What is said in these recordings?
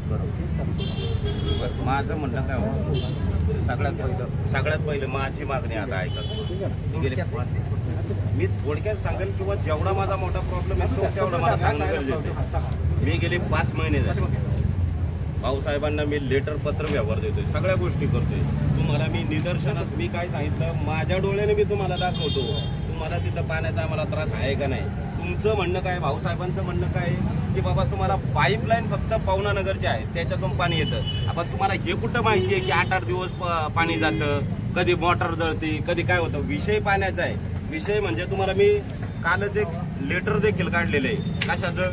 बरोबर. माझं म्हणणं काय होतं, सगळ्यात पहिलं माझी मागणी आता ऐका. मी थोडक्यात सांगेल किंवा जेवढा माझा मोठा प्रॉब्लेम आहे तो तेवढा मला सांगणं गरजेचं आहे. मी गेले 5 महिने झाले भाऊसाहेबांना मी लेटर पत्र व्यवहार देतोय, सगळ्या गोष्टी करतोय. तुम्हाला मी निदर्शनात मी काय सांगितलं माझ्या डोळ्याने मी तुम्हाला दाखवतो. तुम्हाला तिथं पाण्याचा आम्हाला त्रास आहे का नाही. तुमचं म्हणणं काय, भाऊसाहेबांचं म्हणणं काय की बाबा तुम्हाला पाईपलाईन फक्त पवना नगरची आहे त्याच्यातून पाणी येतं. आपण तुम्हाला हे कुठं माहिती आहे की 8-8 दिवस पाणी जातं, कधी मोटर जळती, कधी काय होतं. विषय पाण्याचा आहे. विषय म्हणजे तुम्हाला मी कालच एक लेटर देखील काढलेलं आहे कशाचं,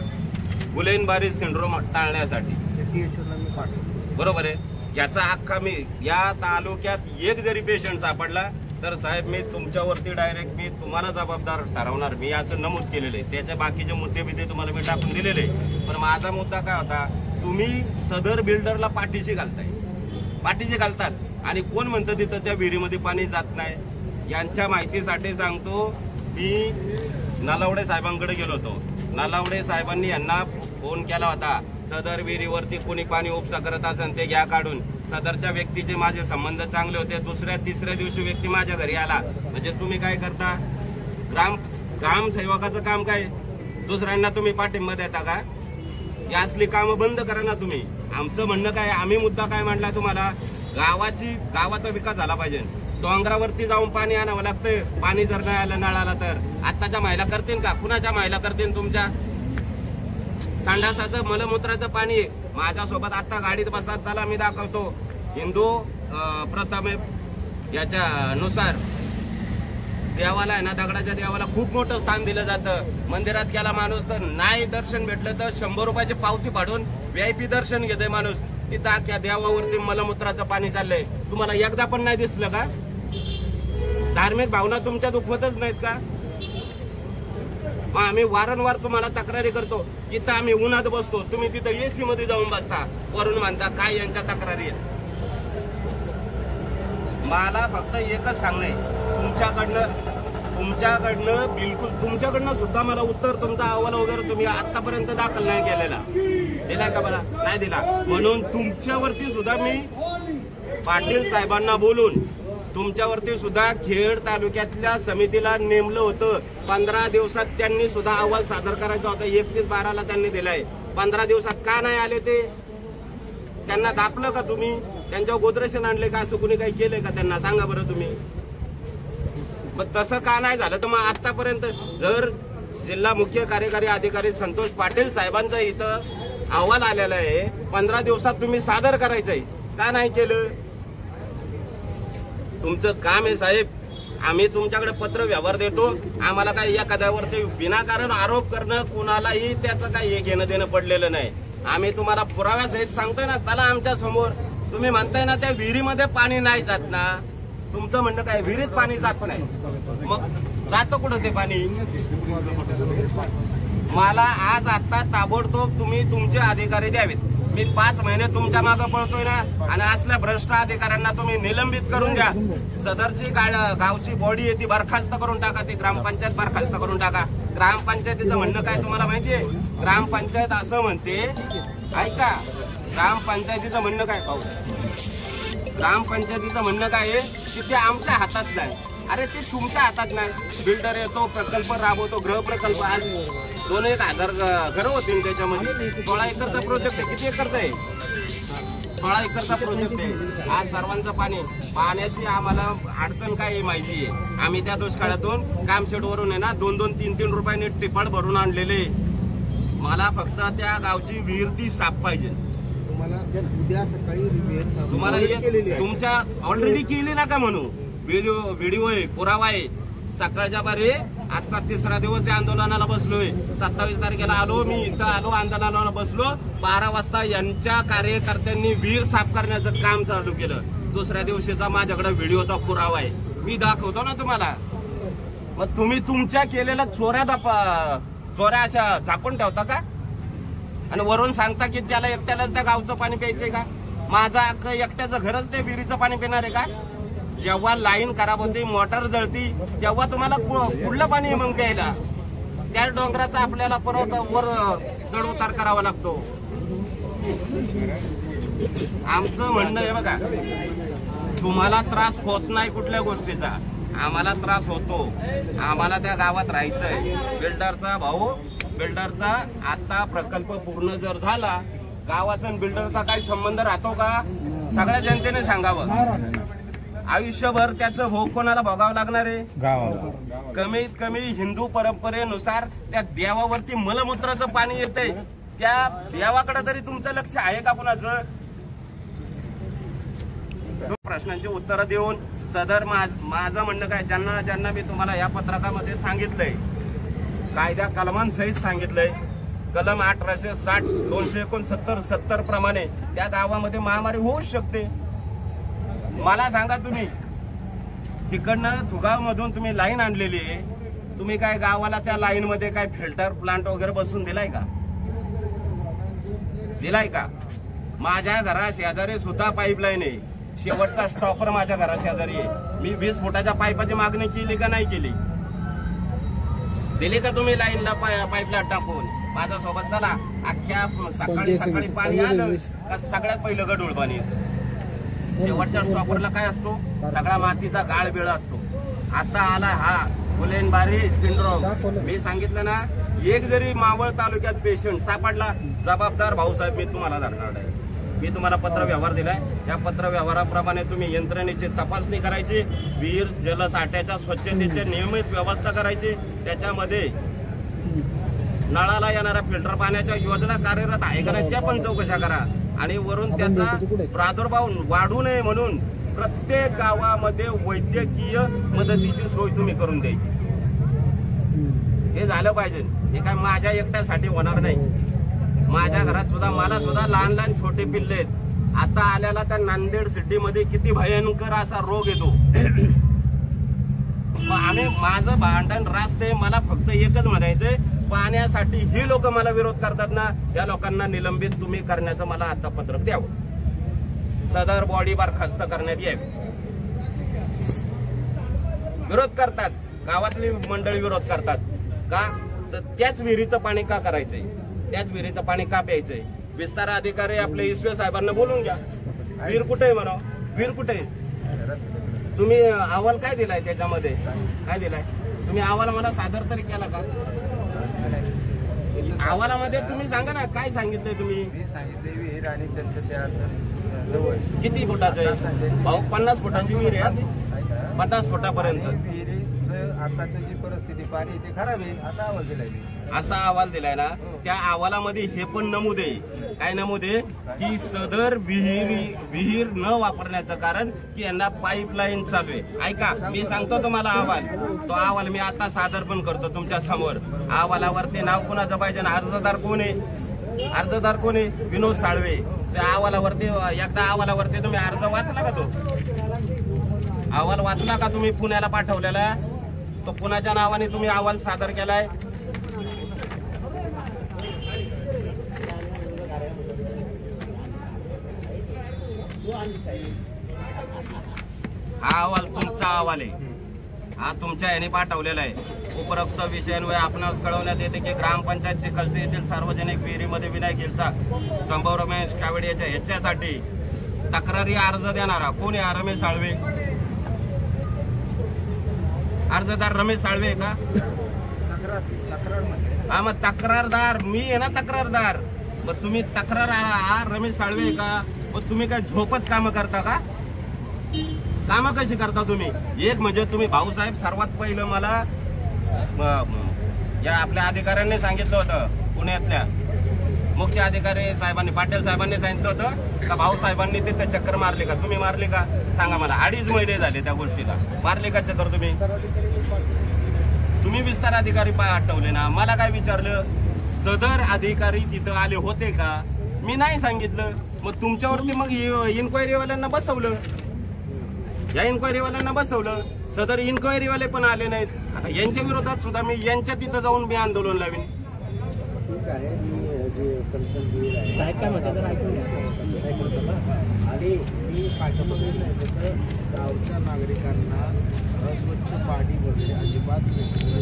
गुलेनबारी सिंड्रोम टाळण्यासाठी. बरोबर आहे. याचा अख्खा मी या तालुक्यात एक जरी पेशंट सापडला तर साहेब मी तुमच्यावरती डायरेक्ट मी तुम्हाला जबाबदार ठरवणार. मी असं नमूद केलेलं आहे. त्याच्या बाकीचे मुद्दे बिद्दे तुम्हाला मी टाकून दिलेले. पण माझा मुद्दा काय होता, तुम्ही सदर बिल्डरला पाठीशी घालतात आणि कोण म्हणतं तिथं त्या विहिरीमध्ये पाणी जात नाही. यांच्या माहितीसाठी सांगतो, मी नलावडे साहेबांकडे गेलो होतो. नलावडे साहेबांनी यांना फोन केला होता, सदर विहिरीवरती कोणी पाणी उपसा करत असेल ते घ्या काढून. सदरच्या व्यक्तीचे माझे संबंध चांगले होते. दुसऱ्या-तिसऱ्या दिवशी व्यक्ती माझ्या घरी आला. म्हणजे तुम्ही काय करता, ग्रामसेवकाचं काम काय, दुसऱ्यांना तुम्ही पाठिंबा देता का. या असली कामं बंद करा ना तुम्ही. आमचं म्हणणं काय, आम्ही मुद्दा काय मांडला तुम्हाला, गावाचा विकास झाला पाहिजे. डोंगरावरती जाऊन पाणी आणावं लागतं. पाणी जर नाही आलं नळाला तर आत्ताच्या महिला करतील का, कुणाच्या महिला करतील. तुमच्या संडासाचं मलमूत्राचं पाणी आहे. माझ्यासोबत आता गाडीत बसा, चला मी दाखवतो. हिंदू प्रथम याच्यानुसार देवाला आहे ना, दगडाच्या देवाला खूप मोठं स्थान दिलं जातं. मंदिरात गेला माणूस तर नाही दर्शन भेटलं तर 100 रुपयाची पावती फाडून VIP दर्शन घेतोय माणूस. तिथं अख्ख्या देवावरती मलमूत्राचं पाणी चाललंय. तुम्हाला एकदा पण नाही दिसलं का. धार्मिक भावना तुमच्या दुखवतच नाहीत का. मग आम्ही वारंवार तुम्हाला तक्रारी करतो. इथं आम्ही उन्हात बसतो, तुम्ही तिथं AC मध्ये जाऊन बसता. वरून म्हणता काय यांच्या तक्रारी आहेत. मला फक्त एकच सांगणं आहे, तुमच्याकडनं बिलकुल तुमच्याकडनं सुद्धा मला उत्तर, तुमचा अहवाल वगैरे तुम्ही आतापर्यंत दाखल नाही केलेला. दिला का मला, नाही दिला. म्हणून तुमच्यावरती सुद्धा मी पाटील साहेबांना बोलून तुमच्यावरती सुद्धा खेड तालुक्यातल्या समितीला नेमलं होतं. 15 दिवसात त्यांनी सुद्धा अहवाल सादर करायचा होता. 31/12 त्यांनी दिलाय. 15 दिवसात का नाही आले ते, त्यांना दापलं का तुम्ही, त्यांच्यावर गोदरेशन आणले का, असं कुणी काही केलंय का त्यांना, सांगा बरं तुम्ही. मग तसं का नाही झालं तर मग आतापर्यंत जर जिल्हा मुख्य कार्यकारी अधिकारी संतोष पाटील साहेबांचा इथं अहवाल आलेला आहे, 15 दिवसात तुम्ही सादर करायचंय, का नाही केलं. तुमचं काम आहे साहेब. आम्ही तुमच्याकडे पत्र व्यवहार देतो. आम्हाला काही एखाद्यावरती विनाकारण आरोप करणं कोणालाही त्याचं काही घेणं देणं पडलेलं नाही. आम्ही तुम्हाला पुराव्यासहित सांगतोय ना, चला आमच्या समोर. तुम्ही म्हणताय ना त्या विहिरीमध्ये पाणी नाही जात ना, तुमचं म्हणणं काय, विहिरीत पाणी जात नाही, मग जातं कुठं ते पाणी. मला आज आता ताबडतोब तुम्ही तुमचे अधिकारी द्यावेत. मी 5 महिने तुमच्या मागं पळतोय ना, आणि असल्या भ्रष्ट अधिकाऱ्यांना तुम्ही निलंबित करून द्या. सदरची गावची बॉडी आहे ती बरखास्त करून टाका. ती ग्रामपंचायत बरखास्त करून टाका. ग्रामपंचायतीचं म्हणणं काय तुम्हाला माहितीये, ग्रामपंचायत असं म्हणते, ऐका, ग्रामपंचायतीचं म्हणणं काय पाहू, ग्रामपंचायतीचं म्हणणं काय आहे की ते आमच्या हातात नाही. अरे ते तुमच्या हातात नाही. बिल्डर येतो, प्रकल्प राबवतो, गृह प्रकल्प. आज 2-1,000 घरं होतील त्याच्यामध्ये. 16 एकरचा प्रोजेक्ट आहे. किती एकरचा आहे, 16 एकरचा प्रोजेक्ट आहे. आज सर्वांचं पाण्याची आम्हाला अडचण काय आहे माहिती आहे. आम्ही त्या दुष्काळातून कामशेडवरून आहे ना 2-2, 3-3 रुपयाने टिपाड भरून आणलेले. मला फक्त त्या गावची विहीर ती साफ पाहिजे. उद्या सकाळी तुम्हाला तुमच्या ऑलरेडी केली ना का म्हणू, व्हिडिओ आहे, पुरावा आहे. सकाळच्या बारे आजचा 3रा दिवस या आंदोलनाला बसलोय. 27 तारखेला आलो, मी इथं आलो, आंदोलनाला बसलो. 12 वाजता यांच्या कार्यकर्त्यांनी विहीर साफ करण्याचं काम चालू केलं. दुसऱ्या दिवशीचा माझ्याकडे व्हिडिओचा पुरावा आहे, मी दाखवतो ना तुम्हाला. मग तुम्ही तुमच्या केलेल्या चोऱ्या अशा झाकून ठेवता का, आणि वरून सांगता की त्याला एकट्यालाच त्या गावचं पाणी प्यायचंय का. माझा एकट्याचं घरच ते विहिरीचं पाणी पिणार आहे का. जेव्हा लाईन खराब होती, मोटर जळती, तेव्हा तुम्हाला कुठलं पाणी मग प्यायला. त्या डोंगराचा आपल्याला परत वर चढ उतार करावा लागतो. आमचं म्हणणं आहे बघा, तुम्हाला त्रास होत नाही कुठल्या गोष्टीचा, आम्हाला त्रास होतो. आम्हाला त्या गावात राहायचंय. बिल्डरचा आता प्रकल्प पूर्ण जर झाला, गावाचा आणि बिल्डरचा काही संबंध राहतो का? सगळ्या जनतेने सांगावं. आयुष्यभर त्याचं भोग कोणाला भोगावं लागणार आहे? गावाला. कमीत कमी हिंदू परंपरेनुसार त्या देवावरती मलमूत्राचं पाणी येतंय, त्या देवाकडे तरी तुमचं लक्ष आहे का कुणाचं? प्रश्नांची उत्तरं देऊन सदर माझं म्हणणं काय, ज्यांना मी तुम्हाला या पत्रकामध्ये सांगितलंय, कायदा कलमांसहित सांगितलंय, कलम 1860, 269, 70 प्रमाणे त्या गावामध्ये महामारी होऊच शकते. मला सांगा, तुम्ही तिकडनं थुगाव मधून तुम्ही लाईन आणलेली आहे, तुम्ही काय गावाला त्या लाईन मध्ये काय फिल्टर प्लांट वगैरे बसून दिलाय का? दिलाय का? माझ्या घरा शेजारी सुद्धा पाईपलाईन आहे, शेवटचा स्टॉपर माझ्या घरा शेजारी आहे. मी 20 फुटाच्या पाईपाची मागणी केली का नाही केली? दिली का तुम्ही लाईनला पाईपलाईन टाकून? माझ्यासोबत चला. अख्ख्या सकाळी पाणी आलं का सगळ्यात पहिलं गढूळ पाणी येतं. शेवटच्या स्टॉपरला काय असतो? सगळा मातीचा गाळबिळ असतो. आता आला हा गुलेनबारी सिंड्रोम. मी सांगितलं ना, एक जरी मावळ तालुक्यात पेशंट सापडला, जबाबदार भाऊसाहेब मी तुम्हाला धरणार आहे. मी तुम्हाला पत्र व्यवहार दिलाय, त्या पत्र व्यवहाराप्रमाणे तुम्ही यंत्रणेची तपासणी करायची, विहीर जलसाठ्याच्या स्वच्छतेची नियमित व्यवस्था करायची, त्याच्यामध्ये नळाला येणाऱ्या फिल्टर पाण्याच्या योजना कार्यरत आहे का नाही त्या पण चौकशा करा. आणि वरून त्याचा प्रादुर्भाव वाढू नये म्हणून प्रत्येक गावामध्ये वैद्यकीय मदतीची सोय तुम्ही करून द्यायची. हे झालं पाहिजे. हे काय माझ्या एकट्यासाठी होणार नाही. माझ्या घरात सुद्धा मला सुद्धा लहान लहान छोटे पिल्ले आहेत. आता आल्याला त्या नांदेड सिटीमध्ये किती भयंकर असा रोग येतो. आणि माझं भांडण रास्ते, मला फक्त एकच म्हणायचंय, पाण्यासाठी ही लोक मला विरोध करतात ना, या लोकांना निलंबित तुम्ही करण्याचं मला आता पत्रक द्यावं. सदर बॉडी बरखास्त करण्यात यावी. विरोध करतात, गावातली मंडळी विरोध करतात का? तर त्याच विहिरीचं पाणी का करायचंय? त्याच विहिरीचं पाणी का प्यायचंय? विस्तार अधिकारी आपले ईश्वर साहेबांना बोलून घ्या. विहीर कुठे आहे म्हणा, विहीर कुठे आहे? तुम्ही अहवाल काय दिलाय? त्याच्यामध्ये काय दिलाय तुम्ही? अहवाल मला सादर तरी केला का? अहवालामध्ये तुम्ही सांगा ना, काय सांगितलंय तुम्ही? विहीर आणि किती फुटाचं आहे भाऊ? 50 फुटाची विहीर आहे. 50 फुटापर्यंत विहिरीचं आताची जी परिस्थिती पाणी ते खराब आहे असा अहवाल दिलाय. असा अहवाल दिलाय ना. त्या अहवालामध्ये हे पण नमूद आहे. काय नमूद आहे? की सदर विहीर न वापरण्याचं कारण की यांना पाईपलाईन चालू आहे. ऐका, मी सांगतो तुम्हाला अहवाल. तो अहवाल मी आता सादर पण करतो तुमच्या समोर. अहवालावरती नाव कुणाचं पाहिजे? अर्जदार कोण आहे? अर्जदार कोण आहे? विनोद साळवे. त्या अहवालावरती एकदा अहवालावरती तुम्ही अर्ज वाचला का? तो अहवाल वाचला का तुम्ही? पुण्याला पाठवलेला तो पुण्याच्या नावाने तुम्ही अहवाल सादर केलाय. हा अहवाल तुमचा अहवाल आहे. हा तुमच्या याने पाठवलेला आहे. उपरोक्त विषयांवर आपणास कळवण्यात येते की ग्रामपंचायत चिखलसे येथील सार्वजनिक विहिरीमध्ये विनायक हिलचा संभव रमेश कावडे याच्यासाठी तक्रारी अर्ज देणारा कोण आहे? रमेश साळवे. अर्जदार रमेश साळवे का? हा, मग तक्रारदार मी आहे ना, तक्रारदार. मग तुम्ही तक्रार रमेश साळवे का? मग तुम्ही काय झोपत कामं करता का? कामं कशी करता तुम्ही? एक म्हणजे तुम्ही भाऊसाहेब, सर्वात पहिलं मला या आपल्या अधिकाऱ्यांनी सांगितलं होतं, पुण्यातल्या मुख्य अधिकारी साहेबांनी, पाटील साहेबांनी सांगितलं होतं का भाऊसाहेबांनी तिथे चक्कर मारली का? तुम्ही मारली का? सांगा मला. 2.5 महिने झाले त्या गोष्टीला. मारली का चक्कर तुम्ही? तुम्ही विस्तार अधिकारी पाठवले ना. मला काय विचारलं? सदर अधिकारी तिथं आले होते का? मी नाही सांगितलं. मग तुमच्यावरती मग इन्क्वायरीवाल्यांना बसवलं. या इन्क्वायरीवाल्यांना बसवलं. सदर इन्क्वायरीवाले पण आले नाहीत. आता यांच्या विरोधात सुद्धा मी यांच्या तिथं जाऊन मी आंदोलन लावीन. ठीक आहे. साहेब काय म्हणतात आणि मी पाठवले साहेब, गावच्या नागरिकांना अस्वच्छ पाणी वगैरे अजिबात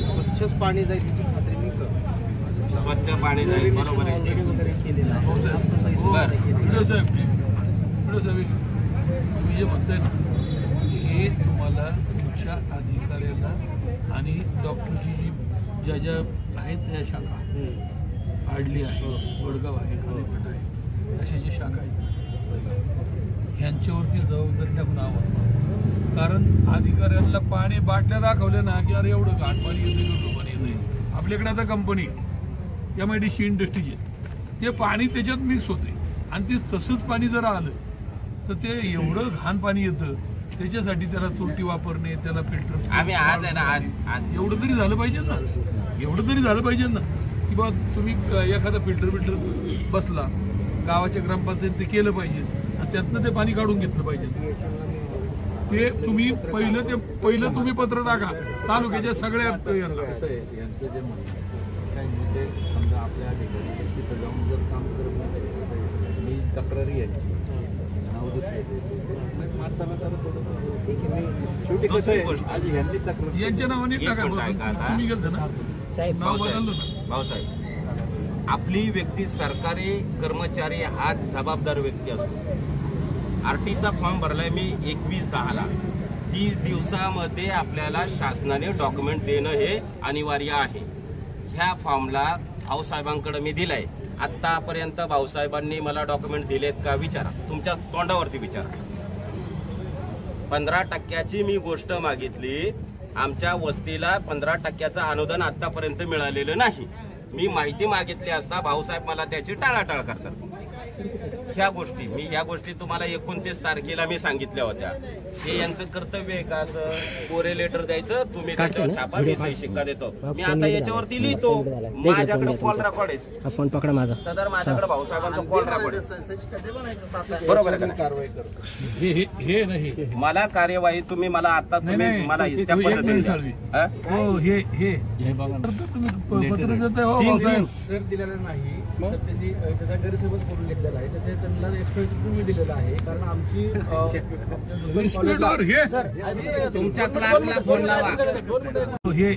स्वच्छच पाणी जाईल त्याची खात्री मी करतो. स्वच्छ पाणी जाईल. बरोबर आहे. बरं तुम्ही जे म्हणताय ना हे तुम्हाला तुमच्या अधिकाऱ्याला आणि डॉक्टरची जी ज्या आहेत त्या शाखा आडली आहे, वडगाव आहे, खालीपट आहे, अशा ज्या शाखा आहेत ह्यांच्यावरती जबाबदारी टाकून आव्हान. कारण अधिकाऱ्यांना पाणी बाटल्या दाखवल्या ना की अरे एवढं घाण पाणी येतं, एवढं पाणी येतं. आपल्याकडे आता कंपनी MIDC इंडस्ट्रीचे ते पाणी त्याच्यात मिक्स होते आणि ते तसंच पाणी जर आलं तर ते एवढं घाण पाणी येतं. त्याच्यासाठी त्याला तुरटी वापरणे, त्याला फिल्टर आम्ही आज आहे ना आज एवढं तरी झालं पाहिजे ना, एवढं तरी झालं पाहिजे ना की बा तुम्ही एखादा फिल्टर बसला गावाच्या ग्रामपंचायत ते केलं पाहिजे आणि त्यातनं ते पाणी काढून घेतलं पाहिजे. ते तुम्ही पहिलं तुम्ही पत्र टाका तालुक्याच्या सगळ्या यांचं जे म्हणणं काय म्हणजे समजा आपल्या अधिकारी तिथं जाऊन जर काम करत नसेल मी तक्रारी यांची नाव दुसऱ्याचे माणसाला तर थोडंसं शेवटी कसं आहे आज ह्यांनी तक्रार यांच्या नावाने टाका. तुम्ही गेलं ना नाव बदललं ना भाऊसाहेब, आपली व्यक्ती सरकारी कर्मचारी हा जबाबदार व्यक्ती असतो. RTचा फॉर्म भरलाय मी 21/10ला. 30 दिवसामध्ये आपल्याला शासनाने डॉक्युमेंट देणं हे अनिवार्य आहे. ह्या फॉर्मला भाऊसाहेबांकडे मी दिलाय. आतापर्यंत भाऊसाहेबांनी मला डॉक्युमेंट दिलेत का विचारा, तुमच्या तोंडावरती विचारा. 15% मी गोष्ट मागितली. आमच्या वस्तीला 15%चं अनुदान आतापर्यंत मिळालेलं नाही. मी माहिती मागितली असता भाऊसाहेब मला त्याची टाळाटाळ करतात. ह्या गोष्टी तुम्हाला 29 तारखेला मी सांगितल्या होत्या. हे यांचं कर्तव्य आहे का असं कोरे लेटर द्यायचं, तुम्ही त्याच्यावर छापा, मी सही शिक्का देतो. मी आता याच्यावरती लिहितो. माझ्याकडे कॉल रेकॉर्ड आहे, फोन पकडा माझा सदर माझ्याकडे भाऊसाहेबांचा कॉल रेकॉर्ड आहे. बरोबर आहे का? कारवाई करतो हे नाही मला कार्यवाही तुम्ही मला आता तुम्ही मला त्या पद्धतीने हा? हो हे तुम्ही पत्र देताय हो भाऊसाहेब. सर दिलेलं नाही तर त्याचा गैरसमज करून घेतलेला आहे. त्याच्या त्यांना एक्सप्रेस तुम्ही दिलेला आहे कारण आमची इन्स्पेक्टर हे तुमच्या क्लार्कला फोन लावा. हे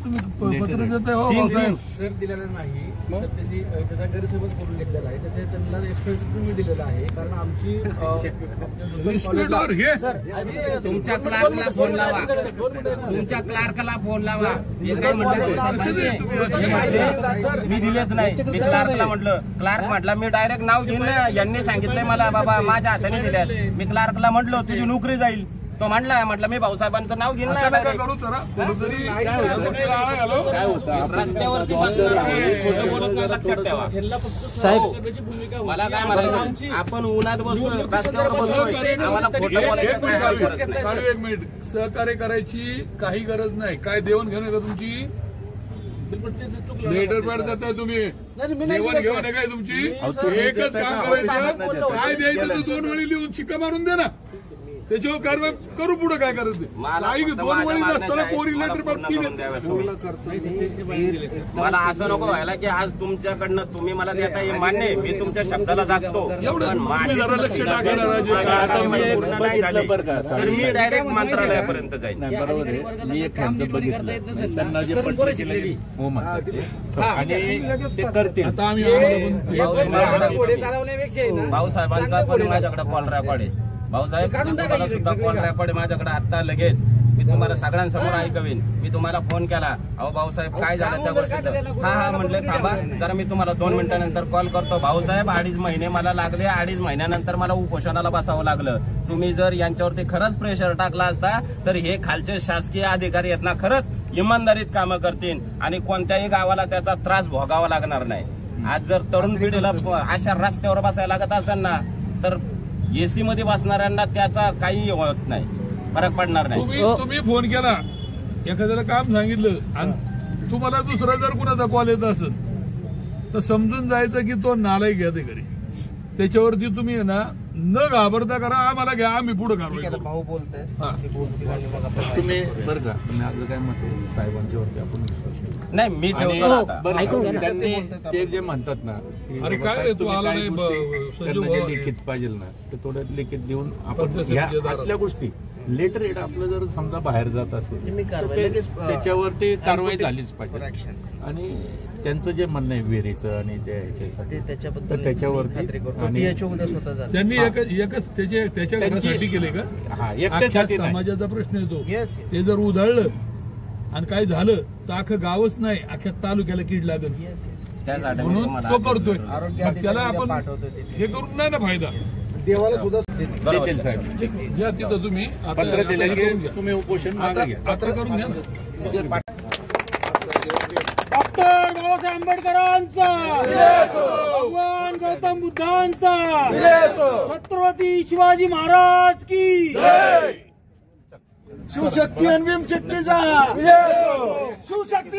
तुम्ही पत्र देताय हो भाऊसाहेब. सर दिलेलं नाही तर त्याचा गैरसमज करून घेतलेला आहे. त्याच्या त्यांना एक्सप्रेस तुम्ही दिलेला आहे कारण आमची इन्स्पेक्टर हे तुमच्या क्लार्कला फोन लावा. तुमच्या क्लार्कला फोन लावा. हे काय म्हटलं मी दिलेच नाही. मी क्लार्कला म्हटलं, क्लार्क म्हटलं मी डायरेक्ट नाव घेईन ना. यांनी सांगितलंय मला बाबा माझ्या हाताने दिल्या. मी क्लार्कला म्हटलं तुझी नोकरी जाईल. तो म्हटला मी भाऊसाहेबांचं नाव घेईन ना. करू जरा कोणीतरी रस्त्यावरती खोटं बोलत नाही, लक्षात ठेवा. साहेब मला काय म्हणायचं, आपण उन्हात बसतोय, रस्त्यावर बसतोय, आम्हाला खोटं बोलायचं काय गरज नाही. एक मिनिट सहकार्य करायची काही गरज नाही. काय देवण घेणं का तुमची? लेटर पॅड देताय तुम्ही, जेवण घेऊन आहे काय तुमची? एकच काम करायचं, काय द्यायचं तर 2 वेळी लिहून शिक्का मारून दे ना. त्याच्यावर कारवाई करू. पुढे काय करायचं? नाही 2 वेळी नसताना कोरी लेटर पॅड 3 मला असं नको व्हायला की आज तुमच्याकडनं तुम्ही मला देता हे मान्य आहे. मी तुमच्या शब्दाला जागतो. एवढं जरा लक्ष टाकायला पूर्ण नाही झाली तर मी डायरेक्ट मंत्रालयापर्यंत जाईल. बरोबर आहे. मी एक त्यांचं बघितलं त्यांना जे पत्र केलेली हो म्हणतात आणि ते करतील. आता आम्ही भाऊसाहेबांचा पण माझ्याकडे कॉल रेकॉर्ड आहे. भाऊसाहेब तुम्हाला सुद्धा कॉल रेकॉर्ड आहे माझ्याकडे. आता लगेच मी तुम्हाला सगळ्यांसमोर ऐकवीन. मी तुम्हाला फोन केला, अहो भाऊसाहेब काय झालं त्या गोष्टीचं? हा म्हणले थांबा जरा मी तुम्हाला 2 मिनिटानंतर कॉल करतो. भाऊसाहेब 2.5 महिने मला लागले. 2.5 महिन्यानंतर मला उपोषणाला बसावं लागलं. तुम्ही जर यांच्यावरती खरंच प्रेशर टाकला असता तर हे खालचे शासकीय अधिकारी आहेत ना खरंच इमानदारीत कामं करतील आणि कोणत्याही गावाला त्याचा त्रास भोगावा लागणार नाही. आज जर तरुण पिढीला अशा रस्त्यावर बसायला लागत असेल ना तर एसी मध्ये बसणाऱ्यांना त्याचा काही होत नाही, फरक पडणार नाही. तुम्ही फोन केला, एखाद्याला काम सांगितलं आणि तुम्हाला दुसरा जर कुणाचा कॉल येत असेल तर समजून जायचं की तो नालायक घ्या ते घरी. त्याच्यावरती तुम्ही ना न घाबरता करा, आम्हाला घ्या, आम्ही पुढे कारवाई करू. भाऊ बोलताय तुम्ही बरं का तुम्ही आपलं काय मत आहे साहेबांच्या वरती आपण विश्वास ठेवू. नाही मी ठेवतो आता. त्यांनी ते जे म्हणतात ना अरे काय रे, तू आला नाही, त्यांना जे लिखित पाहिजे ना ते थोडं लिखित देऊन आपण असल्या गोष्टी लेटर हेड आपलं जर समजा बाहेर जात असेल तर त्याच्यावर ते कारवाई झालीच पाहिजे. आणि त्यांचं जे म्हणणं आहे विहिरीचं आणि त्याच्यासाठी तर त्याच्यावरती त्यांनी एकच त्याच्या घरासाठी केले का? हा अख्ख्या एकट्यासाठी नाही. समाजाचा प्रश्न येतो. ते जर उधळलं आणि काय झालं तर अख्खं गावच नाही अख्ख्या तालुक्याला कीड लागल. म्हणून तो करतोय. मग त्याला आपण हे करून नाही ना फायदा. देवाला सुद्धा देतील साहेब. घ्या तिथं तुम्ही पत्र दिलं की तुम्ही उपोषण मागे घ्या. पत्र करून घ्या ना. डॉक्टर बाबासाहेब आंबेडकरांचा, भगवान गौतम बुद्धांचा, छत्रपती शिवाजी महाराज की, शिवशक्ती आणि भीमशक्तीचा, शिवशक्ती.